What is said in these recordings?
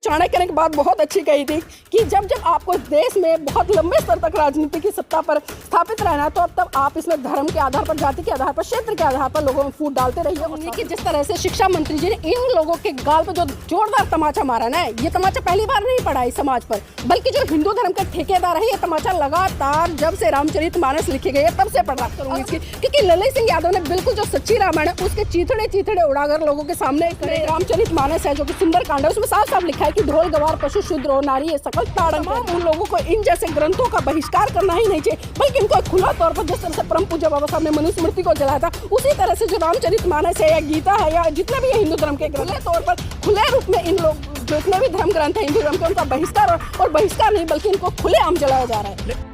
चाणक्य ने एक बात बहुत अच्छी कही थी कि जब जब आपको देश में बहुत लंबे स्तर तक राजनीति की सत्ता पर स्थापित रहना है तो अब तब आप इसमें धर्म के आधार पर, जाति के आधार पर, क्षेत्र के आधार पर लोगों में फूट डालते रहिए। उन्हीं की जिस तरह से शिक्षा मंत्री जी ने इन लोगों के गाल पर जो जोरदार तमाचा मारा ना, ये तमाचा पहली बार नहीं पड़ा इस समाज पर, बल्कि जो हिंदू धर्म के ठेकेदार है ये तमाचा लगातार जब से रामचरितमानस लिखे गए तब से पढ़ रहा करूंगी इसकी, क्योंकि ललित सिंह यादव ने बिल्कुल जो सच्ची रामायण है उसके चीथड़े चीथड़े उड़ाकर लोगों के सामने खड़े। रामचरितमानस है जो कि सुंदर कांड है, उसमें साफ साफ लिखा है कि ढोल गवार पशु शूद्र और नारी ये सकल ताड़न। उन लोगों को इन जैसे ग्रंथों का बहिष्कार करना ही नहीं चाहिए, बल्कि इनको खुला तौर पर जिस तरह से परम पूज्य बाबा साहब ने मनुस्मृति को जलाया था उसी तरह से जो रामचरितमानस है या गीता है या जितने भी हिंदू धर्म के ग्रंथ तौर पर खुले रूप में इन लोग जितने भी धर्म ग्रंथ है हिंदू धर्म के उनका बहिष्कार और बहिष्कार नहीं बल्कि इनको खुलेआम जलाया जा रहा है।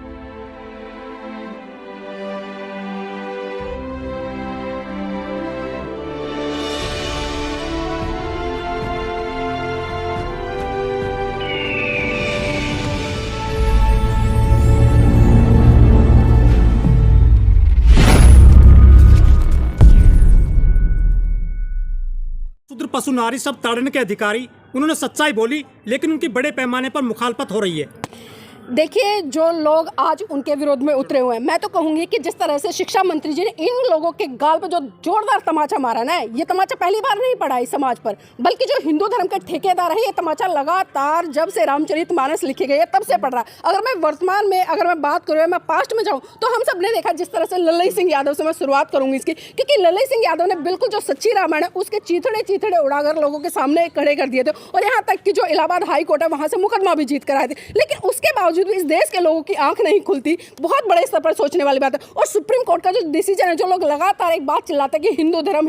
शूद्र पशु नारी सब ताड़ने के अधिकारी, उन्होंने सच्चाई बोली लेकिन उनकी बड़े पैमाने पर मुखालफत हो रही है। देखिए जो लोग आज उनके विरोध में उतरे हुए हैं, मैं तो कहूंगी कि जिस तरह से शिक्षा मंत्री जी ने इन लोगों के गाल पर जो जोरदार तमाचा मारा ना, ये तमाचा पहली बार नहीं पड़ा इस समाज पर, बल्कि जो हिंदू धर्म के ठेकेदार है ये तमाचा लगातार जब से रामचरितमानस लिखे गए तब से पढ़ रहा है। अगर मैं वर्तमान में अगर मैं बात करूँ, मैं पास्ट में जाऊँ तो हम सब ने देखा जिस तरह से ललित सिंह यादव से मैं शुरुआत करूंगी इसकी, क्योंकि ललित सिंह यादव ने बिल्कुल जो सच्ची रामायण है उसके चीथड़े चीथड़े उड़ाकर लोगों के सामने खड़े कर दिए थे और यहाँ तक कि जो इलाहाबाद हाई कोर्ट है वहाँ से मुकदमा भी जीत कर आए थे, लेकिन उसके बावजूद भी इस देश के लोगों की आंख नहीं खुलती। बहुत बड़े स्तर पर सोचने वाली बात है। और सुप्रीम कोर्ट का जो डिसीजन है, जो लोग लगातार एक बात चिल्लाते हैं कि हिंदू धर्म,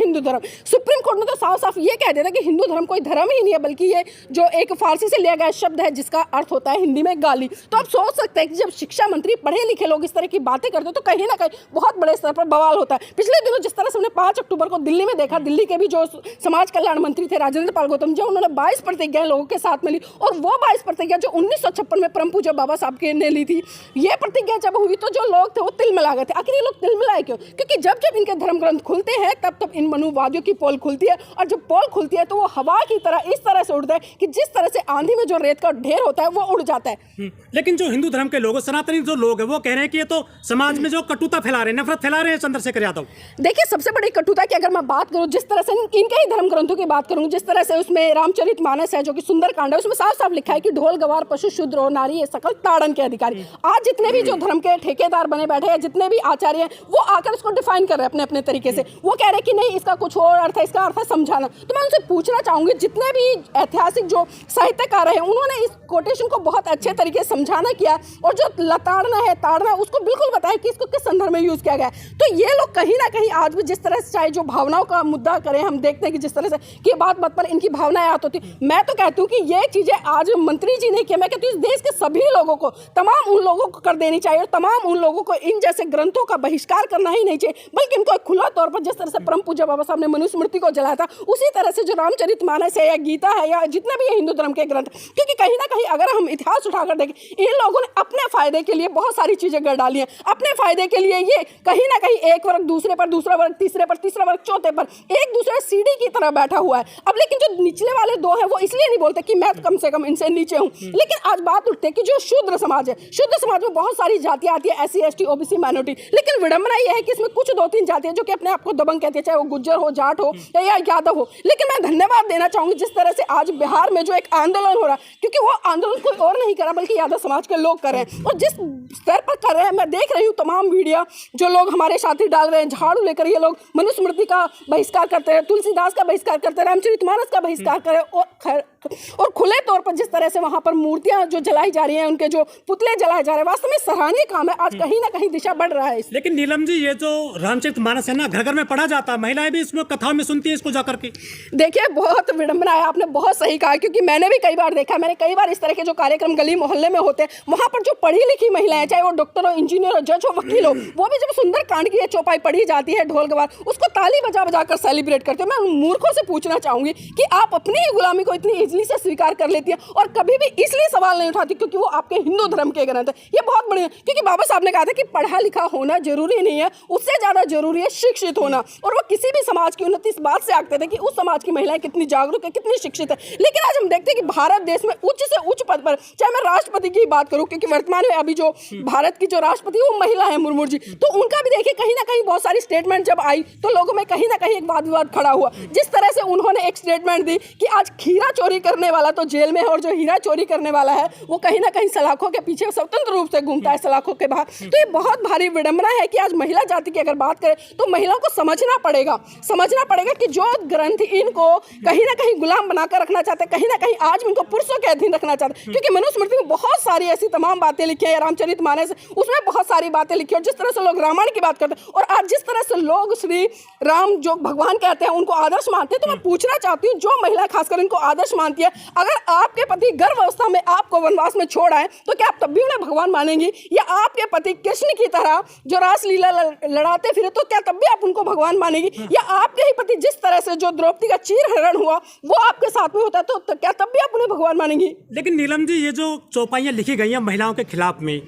सुप्रीम कोर्ट ने तो साफ साफ ये कह दिया था कि हिंदू धर्म कोई धर्म ही नहीं है, बल्कि ये जो एक फारसी से लिया गया शब्द है जिसका अर्थ होता है हिंदी में गाली। तो आप सोच सकते हैं कि जब शिक्षा मंत्री पढ़े लिखे लोग इस तरह की बातें करते हैं तो कहीं ना कहीं बहुत बड़े स्तर पर बवाल होता है। पिछले दिनों जिस तरह से हमने 5 अक्टूबर को दिल्ली में देखा, दिल्ली के भी जो समाज कल्याण मंत्री थे राजेंद्र पाल गौतम जी, उन्होंने 22 प्रतिज्ञाएं लोगों के साथ में ली और वो 22 प्रतिज्ञा जो 1956 में परम पूज्य बाबा साहब के ने ली थी, ये प्रतिज्ञा जब हुई तो जो लोग थे वो तिलमिला गए थे। आखिर ये लोग तिलमिलाए क्यों? क्योंकि जब जब इनके धर्म ग्रंथ खुलते हैं तब तब इन मनुवादियों की पोल खुलती है और जब पोल खुलती है तो वो हवा की तरह इस तरह से उड़ता है कि जिस तरह से आंधी में जो रेत का ढेर होता है वो उड़ जाता है। लेकिन जो हिंदू धर्म के लोग, सनातनी जो लोग हैं वो कह रहे हैं कि ये तो समाज में जो कटुता फैला रहे हैं, नफरत फैला रहे हैं चंद्रशेखर यादव। देखिए सबसे बड़ी कटुता की अगर मैं बात करूं, जिस तरह से इनके ही धर्म ग्रंथों की बात करूं, जिस तरह से उसमें रामचरितमानस है जो कि सुंदर कांड है, उसमें साफ साफ लिखा है कि ढोल गवार पशु शूद्र और नारी ये सकल ताड़न के अधिकारी। आज जितने भी जो धर्म के ठेकेदार बने बैठे हैं, जितने भी आचार्य हैं, वो आकर इसको डिफाइन कर रहे हैं अपने अपने तरीके से। वो कह रहे हैं कि नहीं इसका कुछ और अर्थ है, इसका अर्थ है समझाना। तो मैं उनसे पूछना चाहूंगी, जितने भी ऐतिहासिक जो साहित्यकार हैं उन्होंने इस कोटेशन को बहुत अच्छे तरीके से समझाना किया और जो लताड़ना है, ताड़ना है, उसको बिल्कुल बताया कि इसको किस संदर्भ में यूज किया गया है। तो ये लोग कहीं ना कहीं आज भी जिस तरह से चाहे जो भावनाओं का मुद्दा करें, हम देखते हैं कि जिस तरह से कि बात बात पर इनकी भावनाएं आती होती। मैं तो कहती हूँ कि ये चीजें आज मंत्री जी ने किया, मैं कहती हूँ इस देश के सभी लोगों को, तमाम उन लोगों को कर देनी चाहिए और तमाम उन लोगों को इन जैसे ग्रंथों का बहिष्कार करना ही नहीं चाहिए, बल्कि इनको खुला तौर पर जिस तरह से परम पूज्य बाबा साहब ने मनुस्मृति को जलाया था उसी तरह से जो रामचरितमानस है या गीता है या जितने भी हिंदू धर्म के ग्रंथ, क्योंकि कहीं ना कहीं अगर हम इतिहास उठाकर देखें, इन लोगों ने अपने फायदे के लिए बहुत सारी चीजें कर डाली हैं। अपने फायदे के लिए ये कहीं ना कहीं एक वर्ग दूसरे पर, दूसरा वर्ग तीसरे पर, तीसरा वर्ग चौथे पर, एक दूसरे सीढ़ी की तरह बैठा हुआ है। अब लेकिन जो निचले वाले दो हैं वो इसलिए नहीं बोलते कि मैं कम से कम इनसे नीचे हूँ, लेकिन आज बात उठती है कि जो शूद्र समाज है, शुद्ध समाज में बहुत सारी जातियां आती है, SC ST OBC माइनॉरिटी, लेकिन विडंबना यह है कि इसमें कुछ 2-3 जातियां जो कि अपने आप को दबंग कहती है, चाहे वो गुज्जर हो, जाट हो या यादव हो। लेकिन मैं धन्यवाद देना चाहूंगी जिस तरह से आज बिहार में जो एक आंदोलन हो रहा है, क्योंकि वो आंदोलन कोई और नहीं कर रहा बल्कि यादव समाज के लोग कर रहे हैं और जिस स्तर पर कर रहे हैं मैं देख रही हूँ तमाम मीडिया जो लोग हमारे साथी डाल रहे हैं, झाड़ू लेकर ये लोग मनुस्मृति का बहिष्कार करते हैं, तुलसीदास का बहिष्कार करते हैं, रामचरितमानस का बहिष्कार कर रहे हैं और खुले तौर पर जिस तरह से वहां पर मूर्तियां जो जलाई जा रही हैं, उनके जो पुतले जलाए जा रहे हैं, वास्तव में सराहनीय काम है। आज कहीं ना कहीं दिशा बढ़ रहा है। लेकिन नीलम जी, ये जो रामचरितमानस है ना, घर घर में पढ़ा जाता है, महिलाएं भी इसमें कथाओं में सुनती है इसको जाकर के। देखिए बहुत विडंबना है, आपने बहुत सही कहा, क्योंकि मैंने भी कई बार देखा, मैंने कई बार इस तरह के जो कार्यक्रम गली मोहल्ले में होते हैं वहां पर जो पढ़ी लिखी महिलाएं, चाहे वो डॉक्टर हो, इंजीनियर हो, जज हो, वकील हो, वो भी जब सुंदर कांड की चौपाई पढ़ी जाती है ढोल गवार, उसको ताली बजा बजा कर सेलिब्रेट करते हैं। मैं उन मूर्खों से पूछना चाहूंगी कि आप अपनी ही गुलामी को इतनी इजली से स्वीकार कर लेती है और कभी भी इसलिए सवाल नहीं उठाती क्योंकि वो आपके हिंदू धर्म के ग्रंथ है। ये बहुत बढ़िया, क्योंकि बाबा साहब ने कहा था कि पढ़ा लिखा होना जरूरी नहीं है, उससे ज़्यादा जरूरी है शिक्षित होना। और वो किसी भी समाज की उन्नति इस बात से आंकते थे कि उस समाज की महिलाएं कितनी जागरूक है, कितनी शिक्षित है। लेकिन आज हम देखते हैं कि भारत देश में उच्च से उच्च पद पर, चाहे मैं राष्ट्रपति की बात करूं, क्योंकि वर्तमान में अभी जो भारत की जो राष्ट्रपति वो महिला है मुर्मू जी, तो उनका भी देखिए कहीं ना कहीं बहुत सारी स्टेटमेंट जब आई तो लोगों में कहीं ना कहीं एक वाद विवाद खड़ा हुआ। जिस तरह से उन्होंने एक स्टेटमेंट दी कि आज हीरा चोरी करने वाला तो जेल में है और जो हीरा चोरी करने वाला है वो कहीं ना कहीं सलाखों के पीछे स्वतंत्र रूप से घूमता है, सलाखों के बाहर। तो ये बहुत भारी विडंबना है कि आज महिला जाति की अगर बात करें तो महिलाओं को समझना पड़ेगा कि जो ग्रंथ इनको कहीं ना कहीं गुलाम बनाकर रखना चाहते हैं, कहीं ना कहीं आज इनको पुरुषों के अधीन रखना चाहते हैं। क्योंकि मनुस्मृति में बहुत सारी ऐसी तमाम बातें लिखी है, रामचरितमानस उसमें बहुत सारी बातें लिखी है। और जिस तरह से लोग रामायण की बात करते हैं और आज जिस तरह से लोग श्री राम जो भगवान कहते हैं उनको आदर्श मानते हैं, तो मैं पूछना चाहती हूँ जो महिला खासकर इनको आदर्श मानती है, अगर आपके पति गर्भ अवस्था में आपको वनवास में छोड़ आए तो क्या आप तब भी उन्हें भगवान मानेंगी? या आपके पति कृष्ण की तरह जो रासलीला लड़ाते फिरे तो क्या तब भी आप उनको भगवान मानेंगी? या आपके ही पति जिस तरह से जो द्रौपदी का चीर हरण हुआ वो आपके साथ में होता है तो क्या तब भी आप उन्हें भगवान मानेंगी? लेकिन नीलम जी, ये जो चौपाइयाँ लिखी गई हैं महिलाओं के खिलाफ में,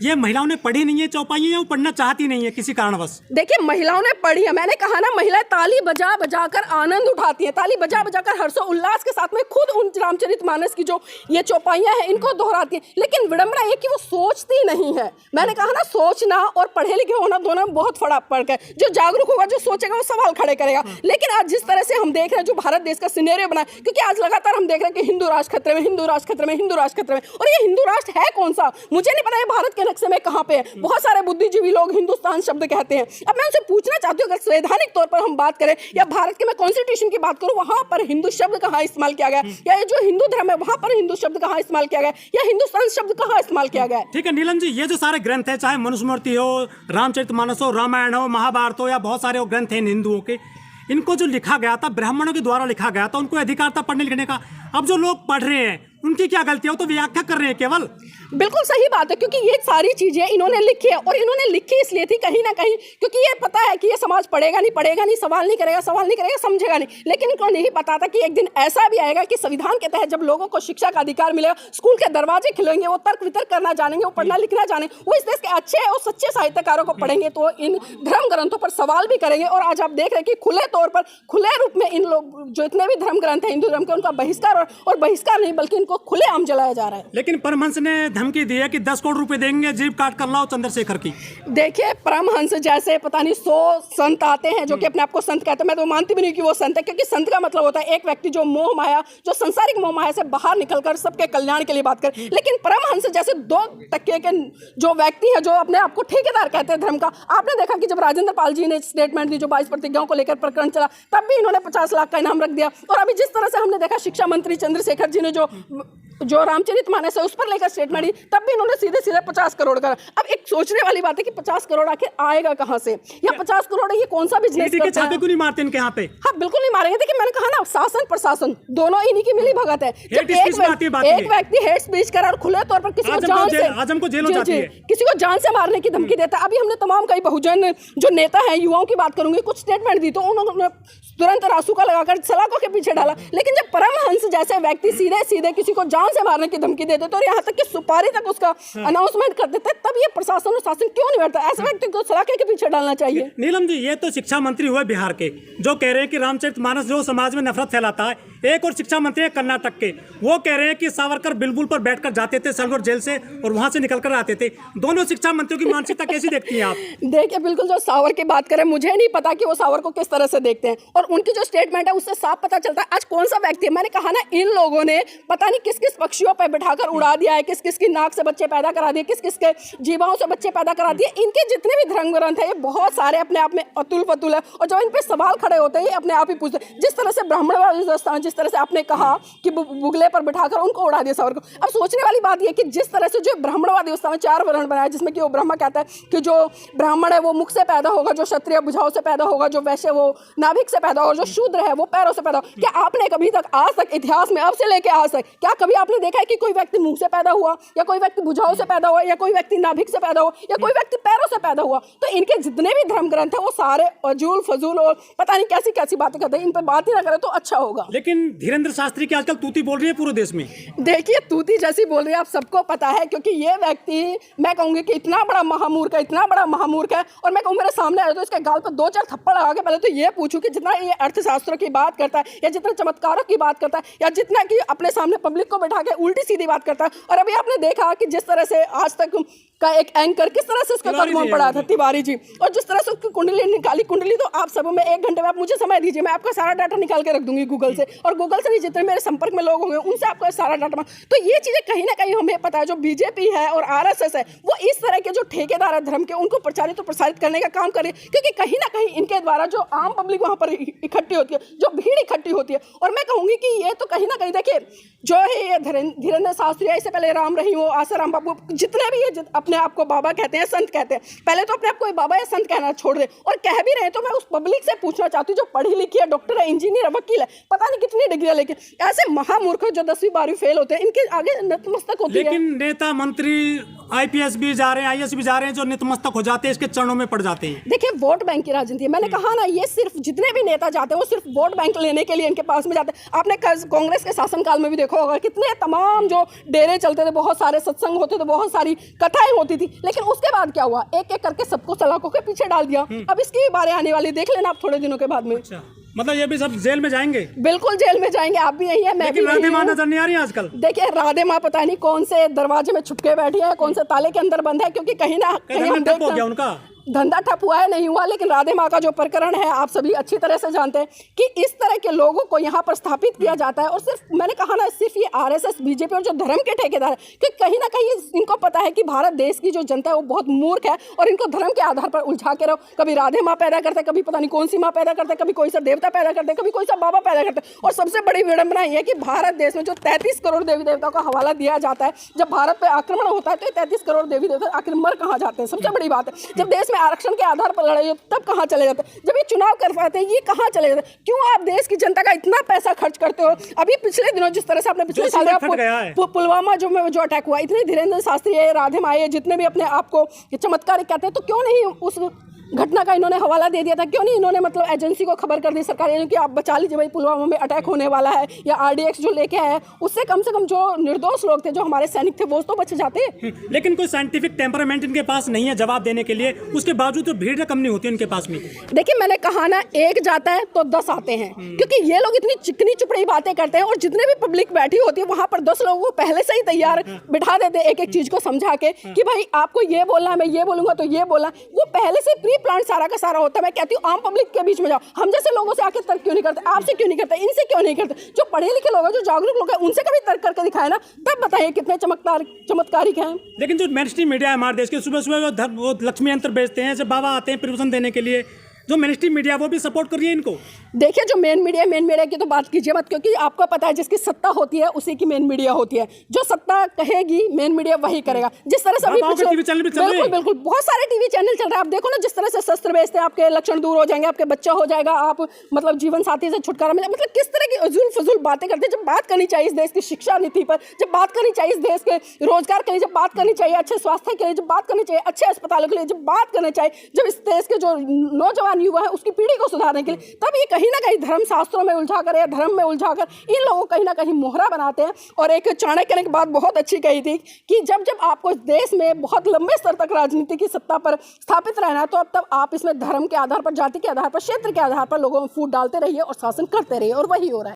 ये महिलाओं ने पढ़ी नहीं है चौपाइयाँ, या वो पढ़ना चाहती नहीं है किसी कारणवश? देखिए महिलाओं ने पढ़ी है, मैंने कहा ना, महिलाएं ताली बजा बजा कर आनंद उठाती हैं, ताली बजा बजा कर हर्षोल्लास के साथ में खुद उन रामचरितमानस की जो ये चौपाइयाँ हैं इनको दोहराती हैं। लेकिन विडंबना ये कि वो सोचती नहीं है। मैंने कहा ना, सोचना और पढ़े लिखे होना दोनों में बहुत फर्क है। जो जागरूक होगा, जो सोचेगा, वो सवाल खड़े करेगा। लेकिन आज जिस तरह से हम देख रहे हैं जो भारत देश का सिनेरियो बना, क्योंकि आज लगातार हम देख रहे हैं कि हिंदू राष्ट्र खतरे में, हिंदू राष्ट्र खतरे में, हिंदू राष्ट्र खतरे में। और ये हिंदू राष्ट्र है कौन सा? मुझे नहीं पता, भारत के नक्शे में कहाँ पे है। बहुत सारे बुद्धिजीवी लोग हिंदुस्तान शब्द कहते हैं। अब मैं उनसे पूछना चाहती हूँ, अगर संवैधानिक तौर पर हम बात करें या भारत के मैं कॉन्स्टिट्यूशन की बात करूँ, वहां पर हिंदू शब्द कहाँ इस्तेमाल किया गया, या ये जो हिंदू धर्म है वहां पर हिंदू शब्द कहाँ इस्तेमाल किया गया, या हिंदुस्तान शब्द कहाँ इस्तेमाल किया गया? ठीक है नीलम जी, ये जो सारे ग्रंथ है, चाहे मनुस्मृति हो, रामचरितमानस हो, रामायण हो, महाभारत हो, या बहुत सारे ग्रंथ हैं हिंदुओं के, इनको जो लिखा गया था ब्राह्मणों के द्वारा लिखा गया था, उनको अधिकार था पढ़ने लिखने का। अब जो लोग पढ़ रहे हैं उनकी क्या गलती है? वो तो व्याख्या कर रहे हैं केवल। बिल्कुल सही बात है, क्योंकि ये सारी चीजें इन्होंने लिखी है और इन्होंने लिखी इसलिए थी कहीं ना कहीं क्योंकि ये पता है कि ये समाज पढ़ेगा नहीं, सवाल नहीं करेगा, समझेगा नहीं। लेकिन इनको नहीं पता था कि एक दिन ऐसा भी आएगा कि संविधान के तहत जब लोगों को शिक्षा का अधिकार मिलेगा, स्कूल के दरवाजे खुलेंगे, वो तर्क वितर्क करना जानेंगे, वो पढ़ना लिखना जाने, वो इस देश के अच्छे और सच्चे साहित्यकारों को पढ़ेंगे तो इन धर्म ग्रंथों पर सवाल भी करेंगे। और आज आप देख रहे हैं कि खुले तौर पर, खुले रूप में इन लोग जो इतने भी धर्म ग्रंथ हैं हिंदू धर्म के, उनका बहिष्कार और बहिष्कार नहीं बल्कि इनको खुलेआम जलाया जा रहा है। लेकिन परमहंस ने धमकी दी है कि 10 करोड़ रुपए देंगे जीभ काट कर लाओ चंद्रशेखर की। देखिए परमहंस जैसे पता नहीं 100 संत आते हैं जो कि अपने आप को संत कहते हैं। मैं तो मानती भी नहीं कि वो संत है, क्योंकि संत का मतलब होता है एक व्यक्ति जो मोह माया, जो सांसारिक मोह माया से बाहर निकलकर सबके कल्याण के लिए बात करे। लेकिन परमहंस जैसे 2% के जो व्यक्ति है जो अपने आप को ठेकेदार कहते हैं धर्म का, आपने देखा कि जब राजेंद्र पाल जी ने स्टेटमेंट दी, जो 22 प्रतिज्ञाओं को लेकर प्रकरण चला, तब भी इन्होंने 50 लाख का इनाम रख दिया। और अभी जिस तरह से हमने देखा शिक्षा मंत्री चंद्रशेखर जी ने जो रामचरितमानस है उस पर लेकर स्टेटमेंट दी, तब भी इन्होंने सीधे सीधे 50 करोड़ का। अब एक सोचने वाली बात है कि 50 करोड़ आखिर आएगा कहां से, या 50 करोड़ ये कौन सा बिजनेस करते हैं? छापे क्यों नहीं मारते इनके यहाँ पे? हाँ बिल्कुल नहीं मारेंगे। देखिए मैंने कहा ना, शासन प्रशासन दोनों इन्हीं की मिली भगत है। जब एक व्यक्ति हेट स्पीच करा और खुले तौर पर किसी को जान से, आजम को जेल हो जाती है, किसी को जान से मारने की धमकी देता है। अभी हमने तमाम कई बहुजन जो नेता हैं, युवाओं की बात करूंगी, कुछ स्टेटमेंट दी तो उन्होंने तुरंत रासुका लगाकर सलाखों के पीछे डाला। लेकिन जब परमहंस जैसे व्यक्ति सीधे सीधे किसी को जान से मारने की धमकी देते तो यहाँ तक कि सुपारी तक उसका अनाउंसमेंट कर देते, तब ये प्रशासन और शासन क्यों नहीं बैठता? ऐसे व्यक्ति को सलाखे के पीछे डालना चाहिए। नीलम जी, ये तो शिक्षा मंत्री हुए बिहार के, जो कह रहे हैं कि रामचरितमानस जो समाज में नफरत फैलाता है। एक और शिक्षा मंत्री है कर्नाटक के, वो कह रहे हैं कि सावरकर बिल्बुल पर बैठकर जाते थे सलगढ़ जेल से और वहां से निकलकर आते थे। दोनों शिक्षा मंत्रियों की मानसिकता कैसी देखती हैं आप? देखिए बिल्कुल, जो सावर की बात करें, मुझे नहीं पता कि वो सावर को किस तरह से देखते हैं, और उनकी जो स्टेटमेंट है उससे साफ पता चलता है आज कौन सा व्यक्ति है। मैंने कहा ना, इन लोगों ने पता नहीं किस किस पक्षियों पर बैठाकर उड़ा दिया है, किस किस की नाक से बच्चे पैदा करा दिए, किस किस के जीवाओं से बच्चे पैदा करा दिए। इनके जितने भी धर्म ग्रंथ है ये बहुत सारे अपने आप में अतुल पतुल है, और जब इन पे सवाल खड़े होते हैं ये अपने आप ही पूछते हैं। जिस तरह से ब्राह्मणवाद व्यवस्था, जिस तरह से आपने कहा कि बुगले पर बिठाकर उनको उड़ा दिया सावर को। अब सोचने वाली बात यह कि जिस तरह से जो ब्राह्मणवाद व्यवस्था में 4 वर्ण बनाया, जिसमें कि वो ब्रह्मा कहता है कि जो ब्राह्मण है वो मुख से पैदा होगा, जो क्षत्रिय भुजाओं से पैदा होगा, जो वैश्य वो नाभिक से पैदा होगा, जो शूद्र है वो पैरों से पैदा होगा। क्या आपने कभी तक आज तक इतिहास में अब से लेके आज तक क्या कभी आपने देखा है कि कोई व्यक्ति मुंह से पैदा हुआ, या कोई व्यक्ति भुजाओं से पैदा हुआ, या कोई व्यक्ति नाभिक से पैदा हुआ, या कोई व्यक्ति पैरों से पैदा हुआ। तो इनके जितने भी धर्म ग्रंथ है वो सारे अजूल फजूल और पता नहीं कैसी कैसी बातें करते हैं। इन पर बात ही ना करें तो अच्छा होगा। लेकिन धीरेन्द्र शास्त्री की आजकल तूती बोल रही है पूरे देश में। देखिए, तूती जैसी बोल रही है, आप सबको पता है, क्योंकि ये व्यक्ति, मैं कहूंगी कि इतना बड़ा महामूर्ख है, इतना बड़ा महामूर्ख है। और मैं कहूँ मेरे सामने आए तो इसके गाल पर 2-4 थप्पड़ लगा के पहले तो ये पूछूं कि जितना ये अर्थशास्त्रों की बात करता है, या जितना चमत्कारों की बात करता है, या जितना कि अपने सामने पब्लिक को बैठा के उल्टी सीधी बात करता है। और अभी आपने देखा कि जिस तरह से आज तक का एक एंकर किस तरह से उसका कदम पड़ा था, तिवारी जी, और जिस तरह से उसकी कुंडली निकाली। कुंडली तो आप सब में 1 घंटे में, आप मुझे समय दीजिए, मैं आपका सारा डाटा निकाल के रख दूंगी गूगल से, और गूगल से भी जितने मेरे संपर्क में लोग होंगे उनसे आपका सारा डाटा। तो ये चीजें कहीं ना कहीं हमें पता है, जो बीजेपी है और आरएसएस है वो इस तरह के जो ठेकेदार है धर्म के, उनको प्रचारित और प्रसारित करने का काम करे, क्योंकि कहीं ना कहीं इनके द्वारा जो आम पब्लिक वहां पर इकट्ठी होती है, जो भीड़ इकट्ठी होती है। और मैं कहूंगी कि ये तो कहीं ना कहीं, देखिए जो है ये धीरेन्द्र शास्त्री, इससे पहले राम रहीम हो, आसाराम बाबू, जितने भी ये अपने आप को बाबा कहते हैं, संत कहते हैं, पहले तो अपने आप को बाबा या संत कहना छोड़ दे। और कह भी रहे तो मैं उस पब्लिक से पूछना चाहती हूँ जो पढ़ी लिखी है, डॉक्टर है, इंजीनियर है, वकील है, पता नहीं कितनी डिग्रियां लेके, ऐसे महामूर्ख जो 10वीं 12वीं फेल होते हैं, इनके आगे नतमस्तक होती है। लेकिन नेता मंत्री आईपीएस भी जा रहे हैं, आईएएस भी जा रहे हैं, जो नतमस्तक हो जाते हैं, इसके चरणों में पड़ जाते हैं। देखिए, वोट बैंक की राजनीति है। मैंने कहा ना, ये सिर्फ जितने भी नेता जाते हैं वो सिर्फ वोट बैंक लेने के लिए इनके पास में जाते हैं। आपने कांग्रेस के शासनकाल में भी देखा होगा, कितने तमाम जो डेरे चलते थे, बहुत सारे सत्संग होते थे, बहुत सारी कथाएं होती थी, लेकिन उसके बाद क्या हुआ, एक एक करके सबको सलाखों के पीछे डाल दिया। अब इसकी बारे आने वाली देख लेना आप थोड़े दिनों के बाद में। अच्छा, मतलब ये भी सब जेल में जाएंगे? बिल्कुल जेल में जाएंगे, आप भी यही है, मैं भी राधे माँ नजर नहीं आ रही आजकल। देखिए, राधे माँ पता नहीं कौन से दरवाजे में छुपके बैठी है, कौन से ताले के अंदर बंद है, क्योंकि कहीं ना कहीं हम देखते हैं उनका धंधा ठप हुआ है, नहीं हुआ, लेकिन राधे माँ का जो प्रकरण है आप सभी अच्छी तरह से जानते हैं कि इस तरह के लोगों को यहाँ पर स्थापित किया जाता है। और सिर्फ मैंने कहा ना, सिर्फ ये आरएसएस, बीजेपी और जो धर्म के ठेकेदार है, कि कहीं ना कहीं इनको पता है कि भारत देश की जो जनता है वो बहुत मूर्ख है, और इनको धर्म के आधार पर उलझा के रहो। कभी राधे माँ पैदा करते, कभी पता नहीं कौन सी माँ पैदा करते, कभी कोई सा देवता पैदा करते, कभी कोई सा बाबा पैदा करते। और सबसे बड़ी विडंबना ये है कि भारत देश में जो 33 करोड़ देवी देवताओं का हवाला दिया जाता है, जब भारत पर आक्रमण होता है तो 33 करोड़ देवी देवता आखिर मर कहाँ जाते हैं? सबसे बड़ी बात है, जब देश में आरक्षण के आधार पर लड़ाई तब कहां चले जाते हैं? जब ये चुनाव कर पाते हैं, ये कहां चले जाते हैं? क्यों आप देश की जनता का इतना पैसा खर्च करते हो? अभी पिछले दिनों जिस तरह से आपने पिछले साल पुलवामा जो अटैक हुआ, इतने धीरेन्द्र शास्त्री है, राधे माँ, जितने भी अपने आप को चमत्कार कहते हैं, तो क्यों नहीं उस घटना का इन्होंने हवाला दे दिया था? क्यों नहीं इन्होंने मतलब एजेंसी को खबर कर दी सरकार कि आप बचा लीजिए भाई, पुलवामा में अटैक होने वाला है, या आरडीएक्स जो लेके आए उससे कम से कम जो निर्दोष लोग थे, जो हमारे सैनिक थे, वो तो बच जाते। लेकिन कोई साइंटिफिक टेम्परामेंट इनके पास नहीं है जवाब देने के लिए, उसके बावजूद तो भीड़ कम नहीं होती इनके पास में। देखिए, मैंने कहा ना, एक जाता है तो 10 आते हैं, क्योंकि ये लोग इतनी चिकनी चुपड़ी बातें करते हैं, और जितने भी पब्लिक बैठी होती है वहां पर 10 लोगों को पहले से ही तैयार बिठा देते हैं, एक एक चीज को समझा के कि भाई आपको ये बोलना है, मैं ये बोलूंगा तो ये बोलना। वो पहले से प्री प्लान सारा का सारा होता है। मैं कहती हूँ आम पब्लिक के बीच में जाओ, हम जैसे लोगों से आके तर्क क्यों नहीं करते? आपसे क्यों नहीं करते? इनसे क्यों नहीं करते? जो पढ़े लिखे लोग हैं, जो जागरूक लोग हैं, उनसे कभी तर्क करके दिखाए ना, तब बताइए कितने चमत्कारिक हैं। लेकिन जो मेनस्ट्रीम मीडिया है हमारे देश के, सुबह सुबह वो लक्ष्मी यंत्र बेचते हैं, जब बाबा आते हैं प्रवचन देने के लिए, जो मेनस्ट्रीम मीडिया वो भी सपोर्ट करिए इनको। देखिए, जो मेन मीडिया की तो बात कीजिए मत, क्योंकि आपको पता है जिसकी सत्ता होती है उसी की मेन मीडिया होती है। जो सत्ता कहेगी मेन मीडिया वही करेगा। जिस तरह से बिल्कुल बहुत सारे टीवी चैनल चल रहे हैं, आप देखो ना, जिस तरह से शस्त्र बेचते हैं, आपके लक्षण दूर हो जाएंगे, आपके बच्चा हो जाएगा, आप मतलब जीवन साथी से छुटकारा मिलेगा, मतलब किस तरह की उजूल फजूल बातें करते हैं। जब बात करनी चाहिए इस देश की शिक्षा नीति पर, जब बात करनी चाहिए इस देश के रोजगार के लिए, जब बात करनी चाहिए अच्छे स्वास्थ्य के लिए, जब बात करनी चाहिए अच्छे अस्पतालों के लिए, जब बात करनी चाहिए जब इस देश के जो नौजवान युवा है उसकी पीढ़ी को सुधारने के लिए, तब ये कहीं ना कहीं धर्म शास्त्रों में उलझाकर या धर्म में उलझाकर इन लोगों को कहीं ना कहीं मोहरा बनाते हैं। और एक चाणक्य ने एक बात बहुत अच्छी कही थी कि जब जब आपको इस देश में बहुत लंबे स्तर तक राजनीति की सत्ता पर स्थापित रहना है, तो अब तब आप इसमें धर्म के आधार पर, जाति के आधार पर, क्षेत्र के आधार पर लोगों में फूट डालते रहिए और शासन करते रहिए, और वही हो रहा है।